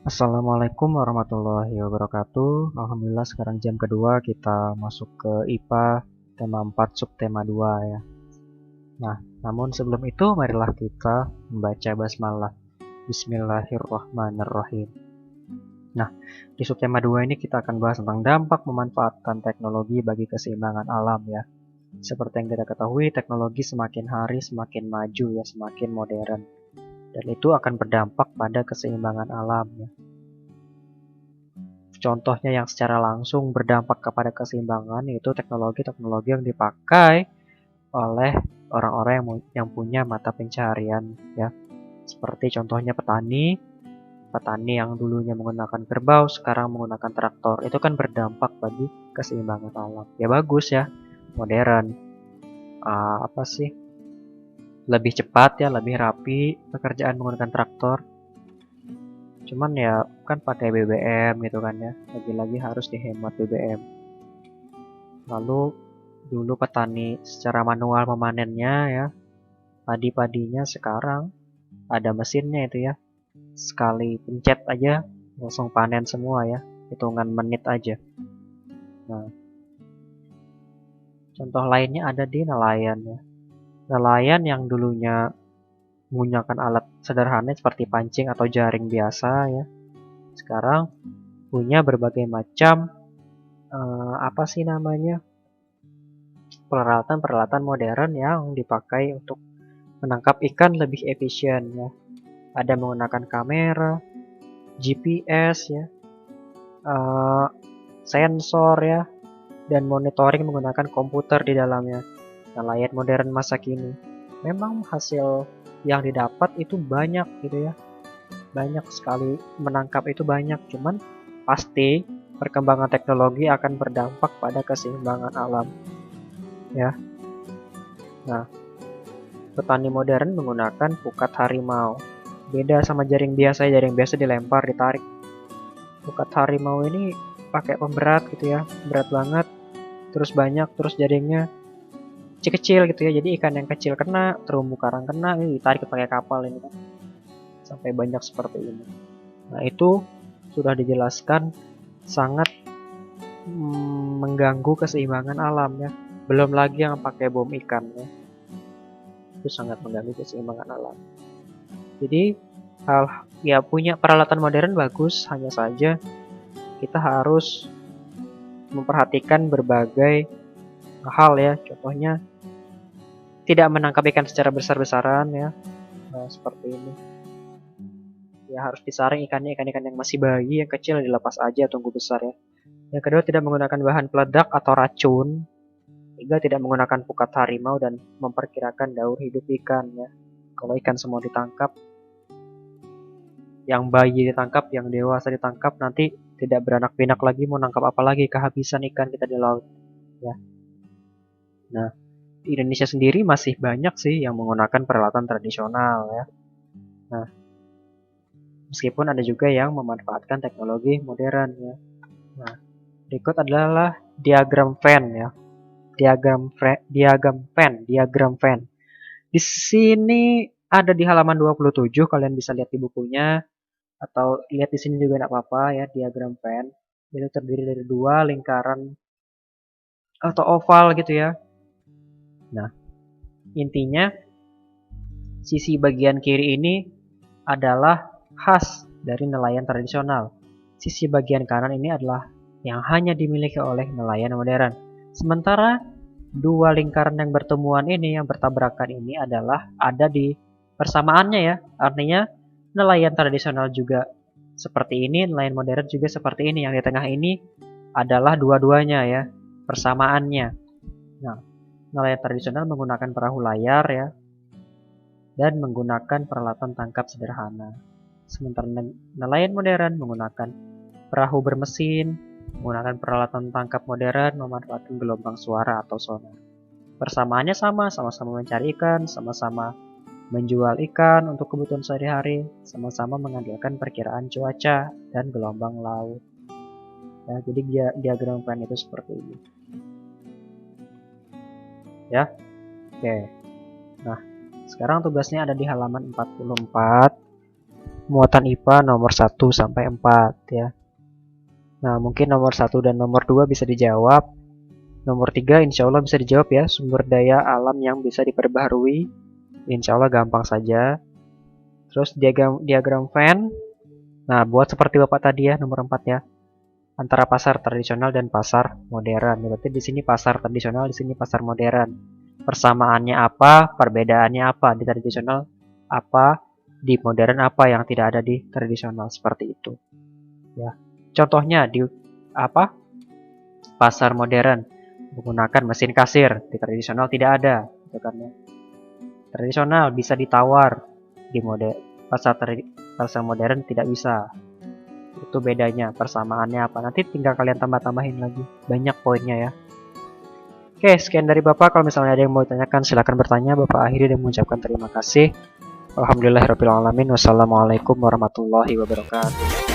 Assalamualaikum warahmatullahi wabarakatuh. Alhamdulillah sekarang jam kedua kita masuk ke IPA tema 4 subtema 2 ya. Nah, namun sebelum itu marilah kita membaca basmalah. Bismillahirrahmanirrahim. Nah, di subtema 2 ini kita akan bahas tentang dampak memanfaatkan teknologi bagi keseimbangan alam ya. Seperti yang kita ketahui, teknologi semakin hari semakin maju ya, semakin modern. Dan itu akan berdampak pada keseimbangan alam ya. Contohnya yang secara langsung berdampak kepada keseimbangan yaitu teknologi-teknologi yang dipakai oleh orang-orang yang punya mata pencaharian ya. Seperti contohnya petani yang dulunya menggunakan kerbau sekarang menggunakan traktor. Itu kan berdampak bagi keseimbangan alam. Ya bagus ya, modern. Apa sih? Lebih cepat ya, lebih rapi pekerjaan menggunakan traktor. Cuman ya kan pakai BBM gitu kan ya. Lagi-lagi harus dihemat BBM. Lalu dulu petani secara manual memanennya ya. Padi-padinya sekarang ada mesinnya itu ya. Sekali pencet aja langsung panen semua ya. Hitungan menit aja. Nah, contoh lainnya ada di nelayan ya. Nelayan yang dulunya menggunakan alat sederhana seperti pancing atau jaring biasa ya. Sekarang punya berbagai macam apa sih namanya? Peralatan-peralatan modern yang dipakai untuk menangkap ikan lebih efisien ya. Ada menggunakan kamera, GPS ya, eh, sensor ya, dan monitoring menggunakan komputer di dalamnya. Nelayan modern masa kini. Memang hasil yang didapat itu banyak gitu ya. Banyak sekali menangkap itu banyak, cuman pasti perkembangan teknologi akan berdampak pada keseimbangan alam ya. Nah, petani modern menggunakan pukat harimau. Beda sama jaring biasa dilempar, ditarik. Pukat harimau ini pakai pemberat gitu ya, berat banget, terus banyak, terus jaringnya kecil-kecil gitu ya, jadi ikan yang kecil kena, terumbu karang kena, ini ditarik pakai kapal ini kan, sampai banyak seperti ini. Nah itu sudah dijelaskan sangat mengganggu keseimbangan alam ya, belum lagi yang pakai bom ikan ya, itu sangat mengganggu keseimbangan alam. Jadi hal ya punya peralatan modern bagus, hanya saja kita harus memperhatikan berbagai hal ya, contohnya tidak menangkap ikan secara besar-besaran ya. Nah, seperti ini. Ya harus disaring ikan-ikan yang masih bayi, yang kecil dilepas aja tunggu besar ya. Yang kedua tidak menggunakan bahan peledak atau racun. Tiga tidak menggunakan pukat harimau dan memperkirakan daur hidup ikan ya. Kalau ikan semua ditangkap, yang bayi ditangkap, yang dewasa ditangkap, nanti tidak beranak pinak lagi mau nangkap apa lagi, kehabisan ikan kita di laut ya. Nah, di Indonesia sendiri masih banyak sih yang menggunakan peralatan tradisional ya. Nah, meskipun ada juga yang memanfaatkan teknologi modern ya. Nah, berikut adalah diagram Venn ya. Diagram Venn. Di sini ada di halaman 27, kalian bisa lihat di bukunya atau lihat di sini juga tidak apa-apa ya, diagram Venn. Itu terdiri dari dua lingkaran atau oval gitu ya. Nah, intinya sisi bagian kiri ini adalah khas dari nelayan tradisional. Sisi bagian kanan ini adalah yang hanya dimiliki oleh nelayan modern. Sementara dua lingkaran yang bertemuan ini, yang bertabrakan ini adalah ada di persamaannya ya. Artinya nelayan tradisional juga seperti ini, nelayan modern juga seperti ini. Yang di tengah ini adalah dua-duanya ya, persamaannya. Nah, nelayan tradisional menggunakan perahu layar ya, dan menggunakan peralatan tangkap sederhana. Sementara nelayan modern menggunakan perahu bermesin, menggunakan peralatan tangkap modern, memanfaatkan gelombang suara atau sonar. Persamaannya sama-sama mencari ikan, sama-sama menjual ikan untuk kebutuhan sehari-hari, sama-sama mengandalkan perkiraan cuaca dan gelombang laut. Ya, jadi diagram Venn itu seperti ini. Ya, oke. Nah, sekarang tugasnya ada di halaman 44. muatan IPA nomor 1 sampai 4 ya. Nah, mungkin nomor 1 dan nomor 2 bisa dijawab. Nomor 3 insya Allah bisa dijawab ya, sumber daya alam yang bisa diperbaharui. Insya Allah gampang saja. Terus diagram Venn. Nah, buat seperti Bapak tadi ya, nomor 4 ya. Antara pasar tradisional dan pasar modern. Berarti di sini pasar tradisional, di sini pasar modern. Persamaannya apa, perbedaannya apa, di tradisional apa, di modern apa yang tidak ada di tradisional, seperti itu. Ya. Contohnya di pasar modern menggunakan mesin kasir, di tradisional tidak ada, gitu kan ya. Tradisional bisa ditawar, di pasar modern tidak bisa. Itu bedanya, persamaannya apa. Nanti tinggal kalian tambah-tambahin lagi. Banyak poinnya ya. Oke, sekian dari Bapak. Kalau misalnya ada yang mau ditanyakan, silahkan bertanya. Bapak akhiri dan mengucapkan terima kasih. Alhamdulillahirrahmanirrahim. Wassalamualaikum warahmatullahi wabarakatuh.